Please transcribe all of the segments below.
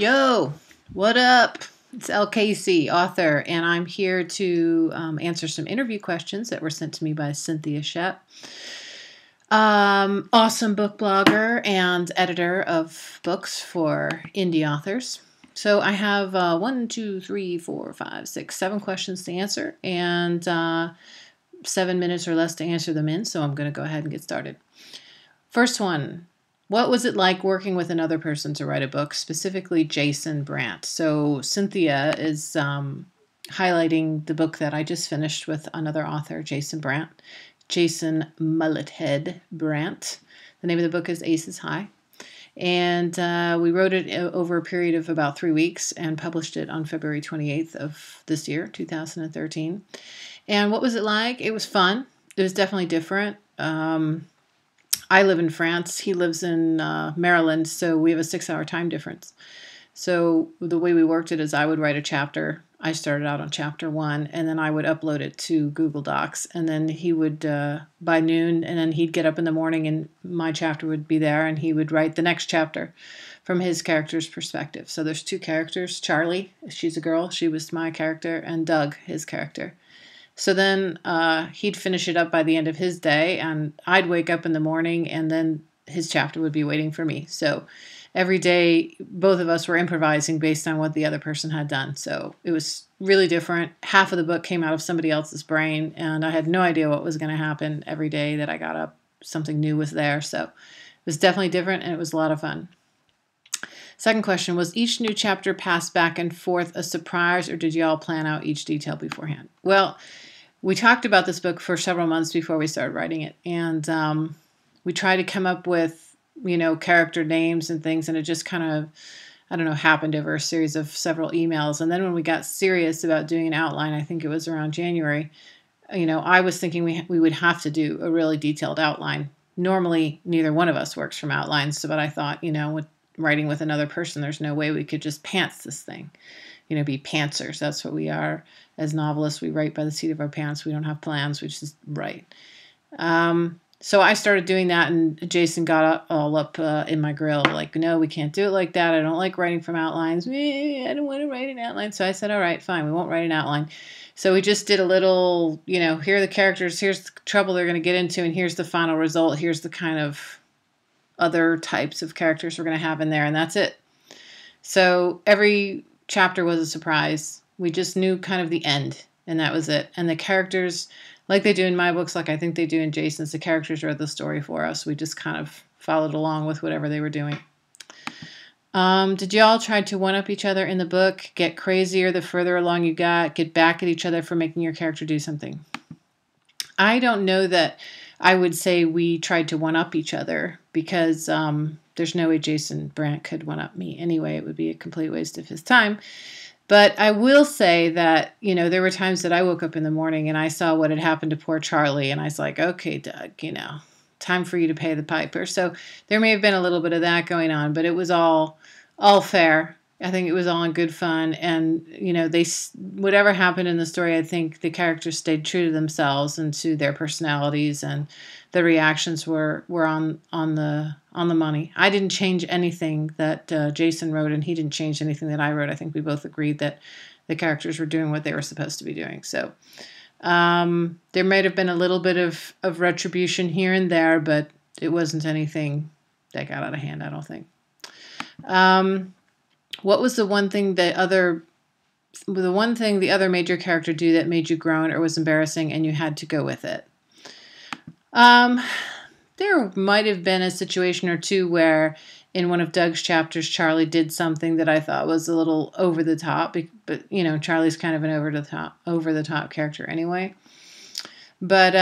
Yo, what up? It's Elle Casey, author, and I'm here to answer some interview questions that were sent to me by Cynthia Shepp. Awesome book blogger and editor of books for indie authors. So I have 7 questions to answer and 7 minutes or less to answer them in, so I'm going to go ahead and get started. First one. What was it like working with another person to write a book, specifically Jason Brant? So Cynthia is highlighting the book that I just finished with another author, Jason Brant. Jason Mullethead Brant. The name of the book is Aces High. And we wrote it over a period of about 3 weeks and published it on February 28th of this year, 2013. And what was it like? It was fun. It was definitely different. I live in France. He lives in Maryland, so we have a 6-hour time difference. So the way we worked it is I would write a chapter. I started out on chapter 1, and then I would upload it to Google Docs. And then he would, by noon, and then he'd get up in the morning, and my chapter would be there, and he would write the next chapter from his character's perspective. So there's 2 characters. Charlie, she's a girl. She was my character, and Doug, his character. So then he'd finish it up by the end of his day, and I'd wake up in the morning, and then his chapter would be waiting for me. So every day, both of us were improvising based on what the other person had done. So it was really different. Half of the book came out of somebody else's brain, and I had no idea what was going to happen every day that I got up. Something new was there. So it was definitely different, and it was a lot of fun. Second question, was each new chapter passed back and forth a surprise, or did you all plan out each detail beforehand? Well, we talked about this book for several months before we started writing it, and we tried to come up with, character names and things, and it just kind of, happened over a series of several emails. And then when we got serious about doing an outline, I think it was around January, I was thinking we would have to do a really detailed outline. Normally, neither one of us works from outlines, but I thought, with writing with another person, there's no way we could just pants this thing, be pantsers. That's what we are as novelists. We write by the seat of our pants. We don't have plans. We just write. So I started doing that, and Jason got all up in my grill, like, no, we can't do it like that. I don't like writing from outlines. I don't want to write an outline. So I said, all right, fine, we won't write an outline. So we just did a little, here are the characters, here's the trouble they're going to get into, and here's the final result. Here's the kind of other types of characters we're going to have in there, and that's it. So every chapter was a surprise. We just knew kind of the end, and that was it. And the characters, like they do in my books, like I think they do in Jason's, the characters wrote the story for us. We just kind of followed along with whatever they were doing. Did you all try to one-up each other in the book, get crazier the further along you got, get back at each other for making your character do something? I don't know that I would say we tried to one-up each other, because there's no way Jason Brant could one-up me anyway. It would be a complete waste of his time. But I will say that, there were times that I woke up in the morning and I saw what had happened to poor Charlie, and I was like, okay, Doug, time for you to pay the piper. So there may have been a little bit of that going on, but it was all fair. I think it was all in good fun, and whatever happened in the story, I think the characters stayed true to themselves and to their personalities, and the reactions were on the money. I didn't change anything that Jason wrote, and he didn't change anything that I wrote. I think we both agreed that the characters were doing what they were supposed to be doing. So there might have been a little bit of retribution here and there, but it wasn't anything that got out of hand, I don't think. What was the one thing the other major character do that made you groan or was embarrassing and you had to go with it? There might have been a situation or two where in one of Doug's chapters, Charlie did something that I thought was a little over the top, but Charlie's kind of an over the top character anyway. But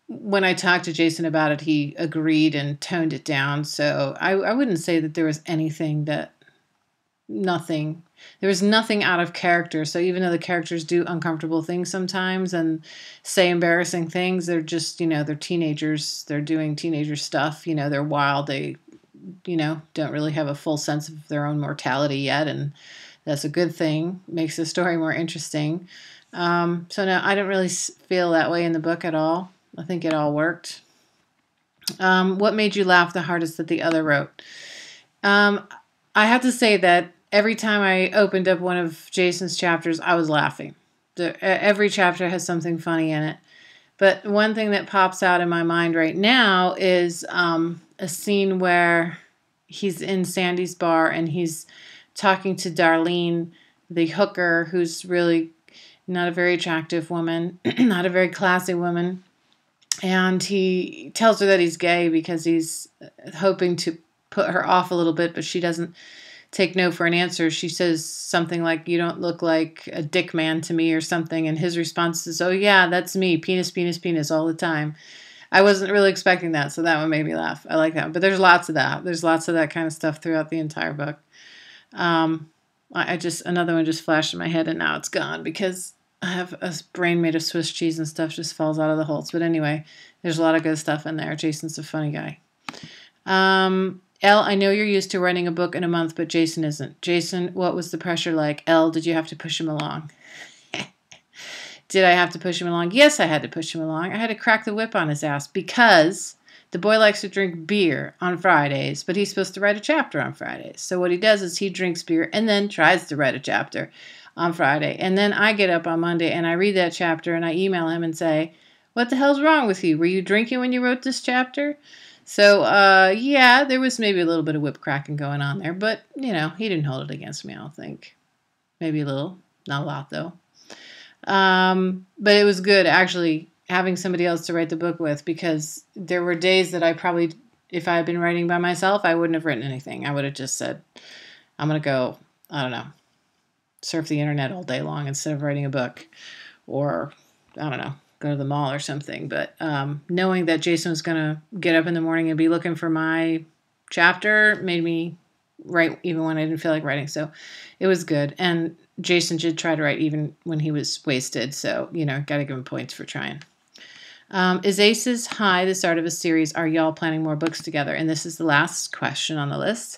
when I talked to Jason about it, he agreed and toned it down. So I wouldn't say that there was there was nothing out of character. So even though the characters do uncomfortable things sometimes and say embarrassing things, they're just, they're teenagers. They're doing teenager stuff. They're wild. They, don't really have a full sense of their own mortality yet. And that's a good thing. Makes the story more interesting. So no, I don't really feel that way in the book at all. I think it all worked. What made you laugh the hardest that the other wrote? I have to say that every time I opened up one of Jason's chapters, I was laughing. Every chapter has something funny in it. But one thing that pops out in my mind right now is a scene where he's in Sandy's bar and he's talking to Darlene, the hooker, who's really not a very attractive woman, not a very classy woman. And he tells her that he's gay because he's hoping to put her off a little bit, but she doesn't take no for an answer. She says something like, "You don't look like a dick man to me," or something. And his response is, "Oh yeah, that's me. Penis, penis, penis all the time." I wasn't really expecting that, so that one made me laugh. I like that. But there's lots of that. There's lots of that kind of stuff throughout the entire book. Another one just flashed in my head and now it's gone because I have a brain made of Swiss cheese and stuff just falls out of the holes. But anyway, there's a lot of good stuff in there. Jason's a funny guy. Elle, I know you're used to writing a book in a month, but Jason isn't. Jason, what was the pressure like? Elle, did you have to push him along? Did I have to push him along? Yes, I had to push him along. I had to crack the whip on his ass because the boy likes to drink beer on Fridays, but he's supposed to write a chapter on Fridays. So what he does is he drinks beer and then tries to write a chapter on Friday. And then I get up on Monday and I read that chapter and I email him and say, "What the hell's wrong with you? Were you drinking when you wrote this chapter?" So, yeah, there was maybe a little bit of whip cracking going on there, but, he didn't hold it against me, I don't think. Maybe a little, not a lot, though. But it was good, actually, having somebody else to write the book with, because there were days that I probably, if I had been writing by myself, I wouldn't have written anything. I would have just said, I'm going to go, I don't know, surf the internet all day long instead of writing a book, or, I don't know, go to the mall or something. But knowing that Jason was going to get up in the morning and be looking for my chapter made me write even when I didn't feel like writing. So it was good. And Jason did try to write even when he was wasted. So, got to give him points for trying. Is Aces High the start of a series? Are y'all planning more books together? And this is the last question on the list.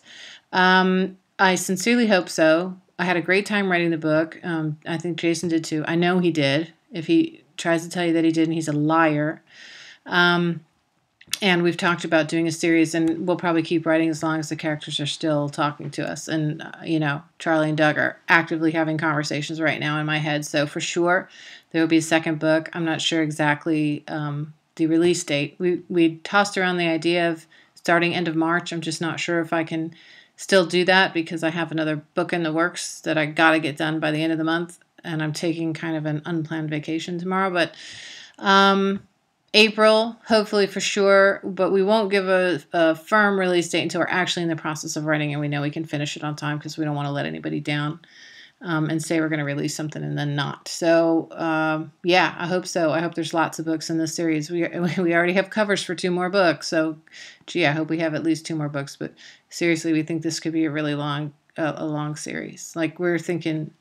I sincerely hope so. I had a great time writing the book. I think Jason did too. I know he did. If he tries to tell you that he didn't, he's a liar. And we've talked about doing a series, and we'll probably keep writing as long as the characters are still talking to us. And, Charlie and Doug are actively having conversations right now in my head. So for sure, there will be a second book. I'm not sure exactly the release date. We tossed around the idea of starting end of March. I'm just not sure if I can still do that because I have another book in the works that I got to get done by the end of the month. And I'm taking kind of an unplanned vacation tomorrow. But April, hopefully for sure, but we won't give a firm release date until we're actually in the process of writing and we know we can finish it on time because we don't want to let anybody down and say we're going to release something and then not. So, yeah, I hope so. I hope there's lots of books in this series. We already have covers for 2 more books. So, gee, I hope we have at least 2 more books. But seriously, we think this could be a really long series. Like we're thinking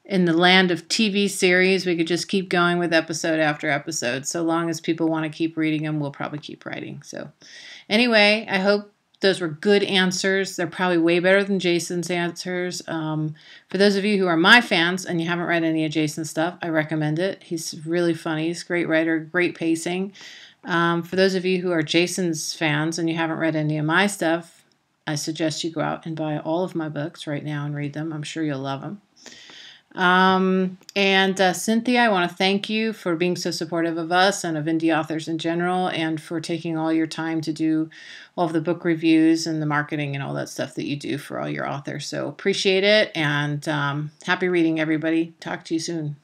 in the land of TV series, we could just keep going with episode after episode. So long as people want to keep reading them, we'll probably keep writing. So anyway, I hope those were good answers. They're probably way better than Jason's answers. For those of you who are my fans and you haven't read any of Jason's stuff, I recommend it. He's really funny. He's a great writer, great pacing. For those of you who are Jason's fans and you haven't read any of my stuff, I suggest you go out and buy all of my books right now and read them. I'm sure you'll love them. Cynthia, I want to thank you for being so supportive of us and of indie authors in general, and for taking all your time to do all of the book reviews and the marketing and all that stuff that you do for all your authors. So appreciate it, and happy reading, everybody. Talk to you soon.